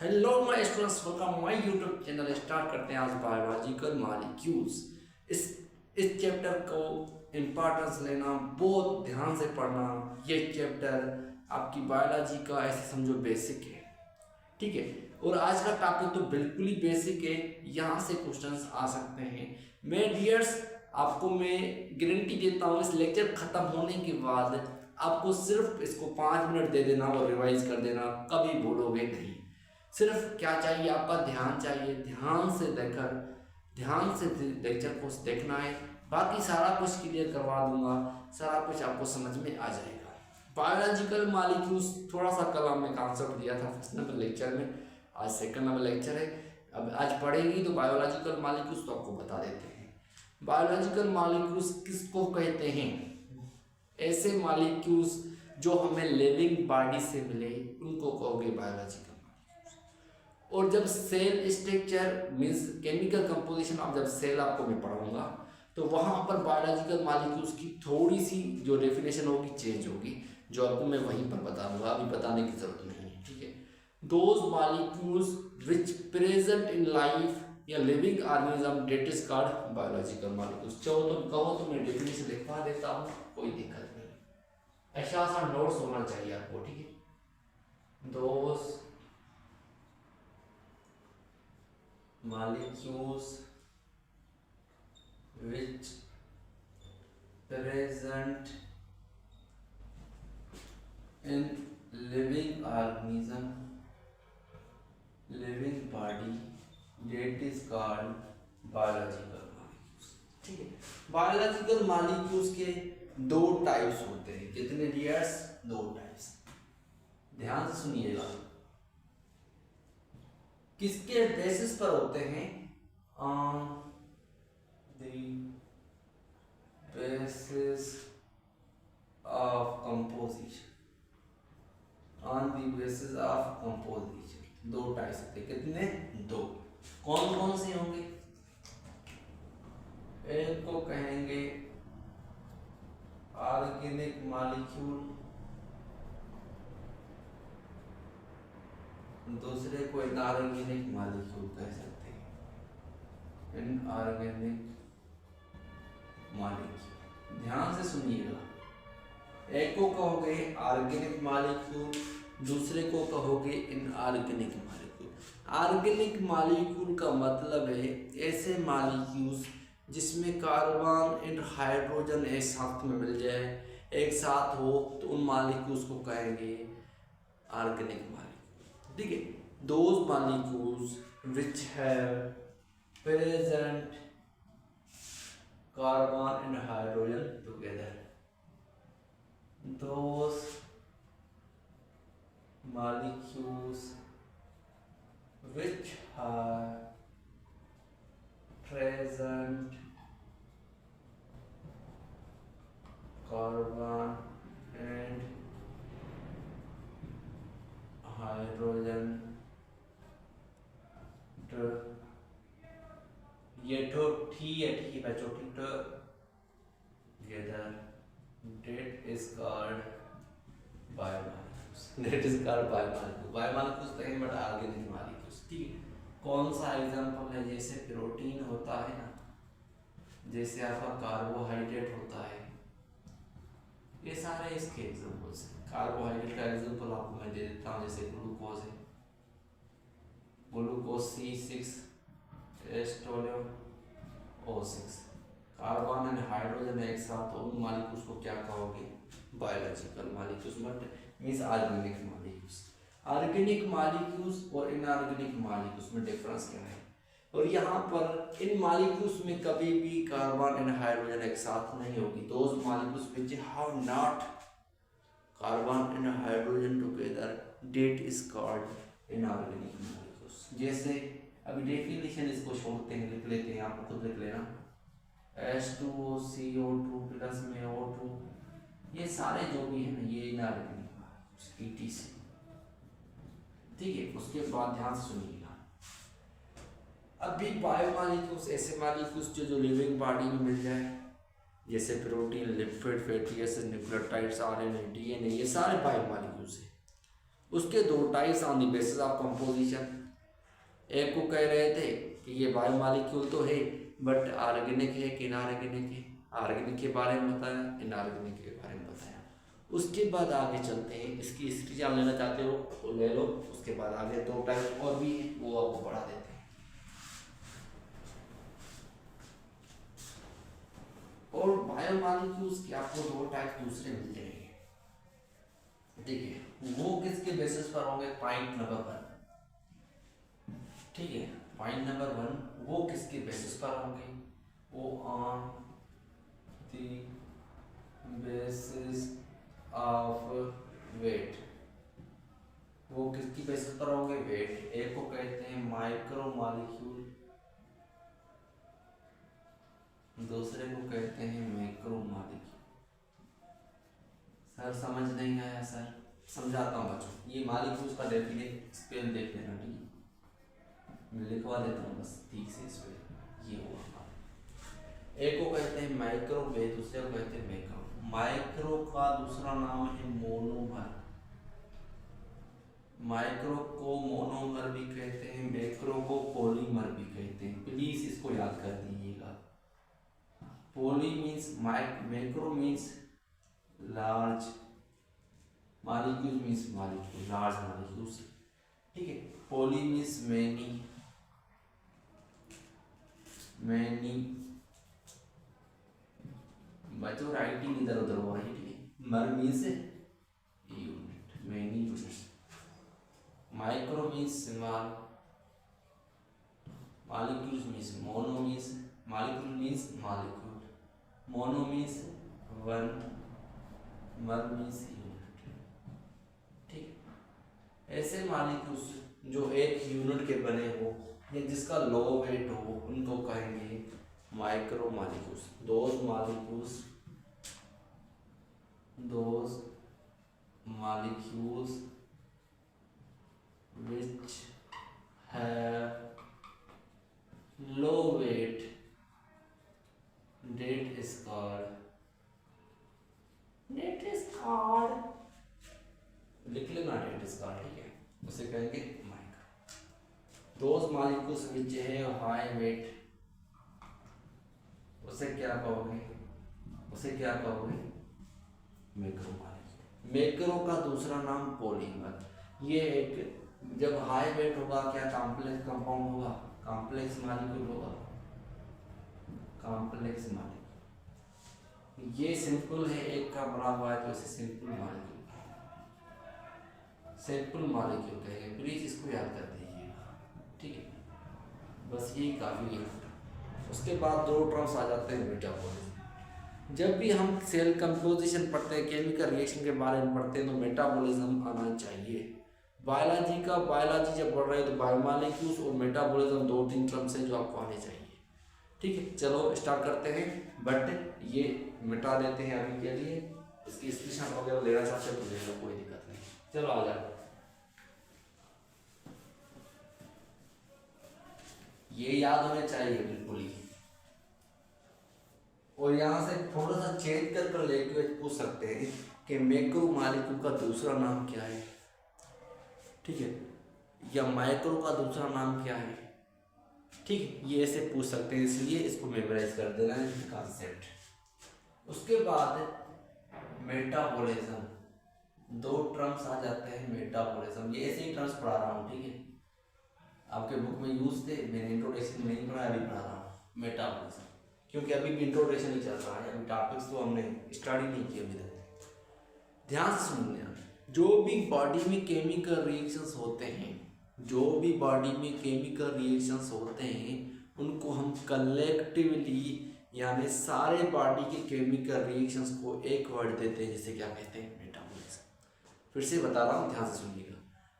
Hello my students, welcome my YouTube channel. Start करते हैं आज बायोलॉजिकल मॉलिक्यूल्स। इस इस चैप्टर को इम्पोर्टेंस लेना, बहुत ध्यान से पढ़ना। ये चैप्टर आपकी बायोलॉजी का ऐसे समझो बेसिक है, ठीक है। और आज का टॉपिक तो बिल्कुल ही बेसिक है, यहाँ से क्वेश्चंस आ सकते हैं। मैं डियर्स आपको मैं गारंटी देता हूँ, इस लेक्चर खत्म होने के बाद आपको सिर्फ इसको 5 मिनट दे देना और रिवाइज कर देना, कभी भूलोगे नहीं। सिर्फ क्या चाहिए, आपका ध्यान चाहिए। ध्यान से देखकर ध्यान से लेक्चर को देखना है, बाकी सारा कुछ क्लियर करवा दूंगा, सारा कुछ आपको समझ में आ जाएगा। बायोलॉजिकल मॉलिक्यूल्स थोड़ा सा कल हमने कॉन्सेप्ट दिया था फर्स्ट नंबर लेक्चर में, आज सेकंड नंबर लेक्चर है। अब आज पढ़ेगी तो बायोलॉजिकल मॉलिक्यूल्स तो आपको बता देते हैं। बायोलॉजिकल मॉलिक्यूल्स किसको कहते हैं? ऐसे मॉलिक्यूल्स जो हमें लिविंग बॉडी से मिले उनको कहोगे बायोलॉजिकल। और जब cell structure means chemical composition of जब सेल आपको मैं पढ़ाऊंगा तो वहाँ पर बायोलॉजिकल मॉलिक्यूल्स की थोड़ी सी जो डेफिनेशन होगी चेंज होगी, जो आपको मैं वहीं पर बता दूंगा, अभी बताने की जरूरत नहीं है, ठीक है। Those molecules which present in life या living organism that is called biological molecules. चाहो तो कहो तो मैं डेफिनेशन लिखवा देता हूँ, कोई दिक्कत नहीं, ऐसा सा नोट्स होना चाहिए आपको, ठीक है। Those molecules which present in living organism, living body, that is called biological molecules, ठीक है। बायोलॉजिकल मॉलिक्यूल्स के दो टाइप्स होते हैं। कितने डियर्स? दो टाइप्स। ध्यान से सुनिएगा, किसके बेसिस पर होते हैं? On the basis of composition, on the basis of composition. दो टाइप्स होते हैं। कितने? दो। कौन कौन से होंगे? एक को कहेंगे ऑर्गेनिक मॉलिक्यूल, दूसरे को इनऑर्गेनिक मॉलिक्यूल कह सकते हैं। इनऑर्गेनिक मॉलिक्यूल, ध्यान से सुनिएगा। एक को कहोगे ऑर्गेनिक मॉलिक्यूल, दूसरे को कहोगे इनऑर्गेनिक मॉलिक्यूल। ऑर्गेनिक मॉलिक्यूल का मतलब है ऐसे मॉलिक्यूल्स जिसमें कार्बन एंड हाइड्रोजन एक साथ में मिल जाए, एक साथ हो, तो उन मॉलिक्यूल्स को कहेंगे ऑर्गेनिक मॉलिक्यूल, ठीक है। Those molecules which have present carbon and hydrogen together, those molecules which are present carbon and hydrogen, ये तो ठी है, ठीक है बच्चों, ठीक together, that is called biomolecules. That is called biomolecules. Biomolecules तो हैं बट ऑर्गेनिक मॉलिक्यूल्स, ठीक है। कौन सा एग्जांपल है? जैसे प्रोटीन होता है ना, जैसे आपका कार्बोहाइड्रेट होता है, ये सारे इसके एग्जांपल्स हैं। कार्बोहाइड्रेट का एग्जांपल आपको मैं दे देता हूँ, जैसे ग्लूकोज है, glucose C6 H12O6, carbon and hydrogen एक साथ, तो उन मॉलिक्यूल्स को क्या कहोगे? Biological molecules, but means organic molecules. Organic molecules और इनऑर्गेनिक मॉलिक्यूल्स में डिफरेंस क्या है? और यहाँ पर इन मॉलिक्यूल्स में कभी भी कार्बन एंड हाइड्रोजन एक साथ नहीं होगी। Those molecules which have not carbon and hydrogen together, that is called inorganic molecules. जैसे अभी डेफिनेशन इसको छोड़ते हैं, लिख लेते हैं, आप खुद लिख लेना। H2CO2 प्लस में O2, ये सारे जो भी है ना, ये इनऑर्गेनिक मॉलिक्यूल्स, ETC, ठीक है। उसके बाद ध्यान से सुनिएगा, अभी बायोमॉलिक्यूल्स ऐसे मॉलिक्यूल्स जो लिविंग बॉडी में मिल जाए, जैसे protein, lipid, fatty acid, nucleotides, RNA, DNA, ये सारे बायोमॉलिक्यूल्स हैं। उसके दो types on the basis of composition. एक को कह रहे थे कि ये बायोमॉलिक्यूल तो है बट ऑर्गेनिक है कि इनऑर्गेनिक है, ऑर्गेनिक के बारे में बताया, इनऑर्गेनिक के बारे में बताया। उसके बाद आगे चलते हैं, इसकी हिस्ट्री आप लेना चाहते हो तो ले लो, उसके बाद आगे दो टाइप और भी है वो आपको पढ़ा देते हैं। और बायोमॉलिक्यूल्स के आपको दो टाइप दूसरे मिल जाएंगे, देखिए वो किसके बेसिस पर होंगे, पॉइंट नंबर 1, ठीक है। पॉइंट नंबर 1 वो किसके बेसिस पर होंगे, वो on the basis of weight. वो किसकी बेसिस पर होंगे, वेट। एक को कहते हैं माइक्रो मॉलिक्यूल, दूसरे को कहते हैं मैक्रो मॉलिक्यूल। सर समझ नहीं आया सर, समझाता हूँ बच्चों। ये मॉलिक्यूल्स का डेफिनेट स्पेल देख लेना, ठीक, मैं लिखवा देता हूँ बस ठीक से स्पेल। ये हुआ एक को कहते हैं माइक्रो, दूसरे को कहते हैं मैक्रो। माइक्रो का दूसरा नाम है मोनोमर, माइक्रो को मोनोमर भी कहते हैं, मैक्रो को पॉलीमर भी कहते हैं। प्लीज इसको याद कर दीजिएगा। Poly means macro means large, molecule means molecule, large molecules, ठीक है। पोली मीन्स मैनी, मैनी बच्चों राइटिंग इधर उधर हो रही है। Mer means unit, many units. Micro means small, molecules means mono means, molecule means molecule, mono means one, mer means unit, ठीक। ऐसे मॉलिक्यूल्स जो एक यूनिट के बने हो या जिसका लो वेट हो उनको कहेंगे micro molecules. Those molecules which have low weight, that is called लिख लेना, that is called, ठीक है, उसे कहेंगे माइक्रो। दोज मॉलिक्यूल्स which है हाई वेट, उसे क्या कहोगे, मैक्रो मॉलिक्यूल। मैक्रो का दूसरा नाम पॉलीमर। ये एक जब हाई वेट होगा क्या कॉम्प्लेक्स कंपाउंड होगा, कॉम्प्लेक्स मॉलिक्यूल होगा, कॉम्प्लेक्स मॉलिक्यूल। ये सिंपल है, एक का बना हुआ है तो इसे सिंपल मॉलिक्यूल कहेंगे। प्लीज इसको याद कर दीजिएगा, ठीक है, बस यही काफ़ी है। उसके बाद दो टर्म्स आ जाते हैं मेटाबॉलिज्म। जब भी हम सेल कंपोजिशन पढ़ते हैं, केमिकल रिएक्शन के बारे में पढ़ते हैं तो मेटाबॉलिज्म आना चाहिए। बायोलॉजी जब पढ़ रहे हैं तो बायोमॉलिक्यूल्स और मेटाबॉलिज्म 2-3 टर्म्स हैं जो आपको आने चाहिए, ठीक है। चलो स्टार्ट करते हैं, बट ये मिटा देते हैं अभी के लिए। इसकी स्क्रीनशॉट वगैरह लेना चाहते हो तो ले लो, कोई दिक्कत नहीं। चलो आ जाओ, ये याद होने चाहिए बिल्कुल ही। और यहाँ से थोड़ा सा चेंज कर लेके पूछ सकते हैं कि मैक्रो मॉलिक्यूल का दूसरा नाम क्या है, ठीक है, या माइक्रो का दूसरा नाम क्या है, ठीक, ये ऐसे पूछ सकते हैं, इसलिए इसको मेमोराइज कर देना है कॉन्सेप्ट। उसके बाद मेटाबॉलिज्म, दो टर्म्स आ जाते हैं मेटाबॉलिज्म। ये ऐसे ही टर्म्स पढ़ा रहा हूँ, ठीक है, आपके बुक में यूज थे, मैंने इंट्रोडक्शन नहीं पढ़ाया, अभी पढ़ा रहा हूँ मेटाबॉलिज्म, क्योंकि अभी भी इंट्रोडक्शन ही चल रहा है, अभी टॉपिक्स तो हमने स्टडी नहीं किया अभी तक। ध्यान से सुनना, जो भी बॉडी में केमिकल रिएक्शंस होते हैं, उनको हम कलेक्टिवली यानी सारे बॉडी के केमिकल रिएक्शंस को एक वर्ड देते हैं, जिसे क्या कहते हैं, मेटाबॉलिज्म। फिर से बता रहा हूँ, ध्यान से सुनिएगा।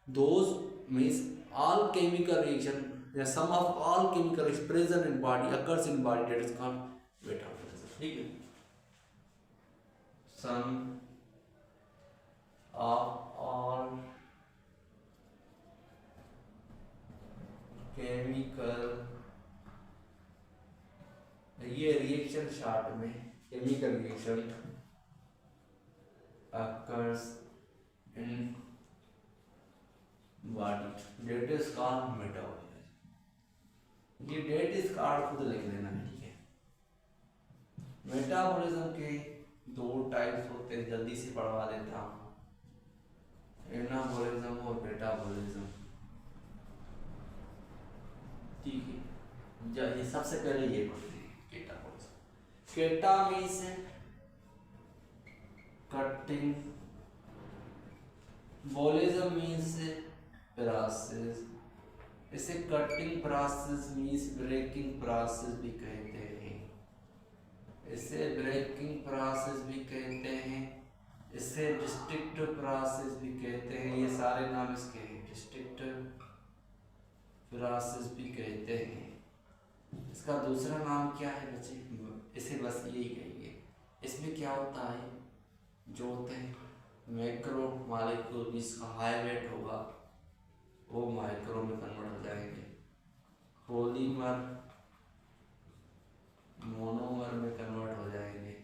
Those means all chemical reaction, the sum of all chemical reactions present in body occurs in body, that is called metabolism, ठीक है। sum of all chemical, ये रिएक्शन शार्ट में chemical reaction occurs in body, that is called metabolism. ये that is called खुद लिख लेना, ठीक है। मेटाबॉलिज्म के दो टाइप्स होते हैं, जल्दी से पढ़वा देता हूँ, एनाबॉलिज्म और मेटाबॉलिज्म, ठीक है। ये सबसे पहले ये पढ़ते हैं catabolism. Cata means cutting, bolism means process. इसे cutting process means breaking process भी कहते हैं, इसे ब्रेकिंग प्रोसेस भी कहते हैं, इसे डिस्ट्रिक्टिव प्रोसेस भी कहते हैं। ये सारे नाम इसके हैं, डिस्ट्रिक्टिव प्रोसेस भी कहते हैं। इसका दूसरा नाम क्या है बच्चे, इसे बस यही कहेंगे। इसमें क्या होता है, जो होते हैं मैक्रो मॉलिक्यूल, जिसका हाई वेट होगा वो माइक्रो में कन्वर्ट हो जाएंगे, पॉलीमर मोनोमर में कन्वर्ट हो जाएंगे।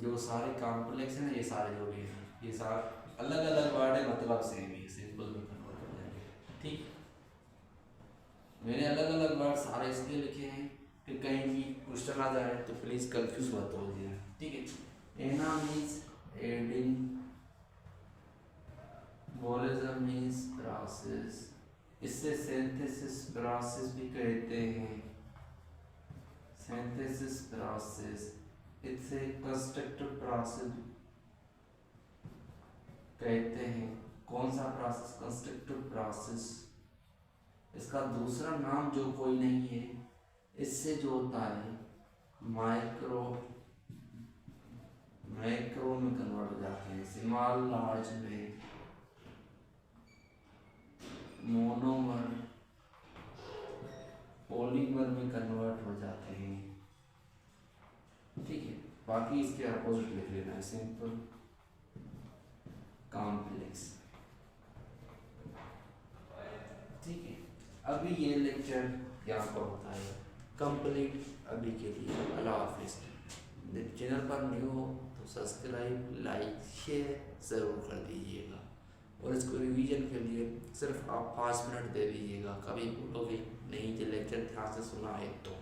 जो सारे कॉम्प्लेक्स हैं ना, ये सारे जो भी हैं, ये सारे अलग अलग वर्ड है, मतलब सेम ही, सिंपल में कन्वर्ट हो जाएंगे, ठीक। मैंने अलग अलग वर्ड सारे इसलिए लिखे हैं कि कहीं भी क्वेश्चन आ जाए तो प्लीज़ कंफ्यूज मत हो जाए, ठीक है। एना मीन्स एडिंग, बॉलिज्म मीन्स प्रोसेस, इससे सिंथेसिस प्रोसेस भी कहते हैं, सिंथेसिस प्रोसेस। इससे कंस्ट्रक्टिव प्रोसेस कहते हैं। कौन सा प्रोसेस, कंस्ट्रक्टिव प्रोसेस। इसका दूसरा नाम जो कोई नहीं है, इससे जो होता है माइक्रो मैक्रो में कन्वर्ट हो जाते हैं, स्मॉल लार्ज में, मोनोमर पॉलीमर में कन्वर्ट हो जाते हैं, ठीक है। बाकी इसके अपोजिट लिख लेना है, सिंपल कॉम्प्लेक्स, ठीक है। अभी ये लेक्चर यहाँ पर होता है कंप्लीट। अभी के लिए अल्लाह हाफिज़। चैनल पर न्यू हो तो सब्सक्राइब, लाइक, शेयर ज़रूर कर दीजिएगा, और इसको रिवीजन के लिए सिर्फ आप 5 मिनट दे दीजिएगा। कभी भूलोगे नहीं, जो लेक्चर ध्यान से सुना है तो।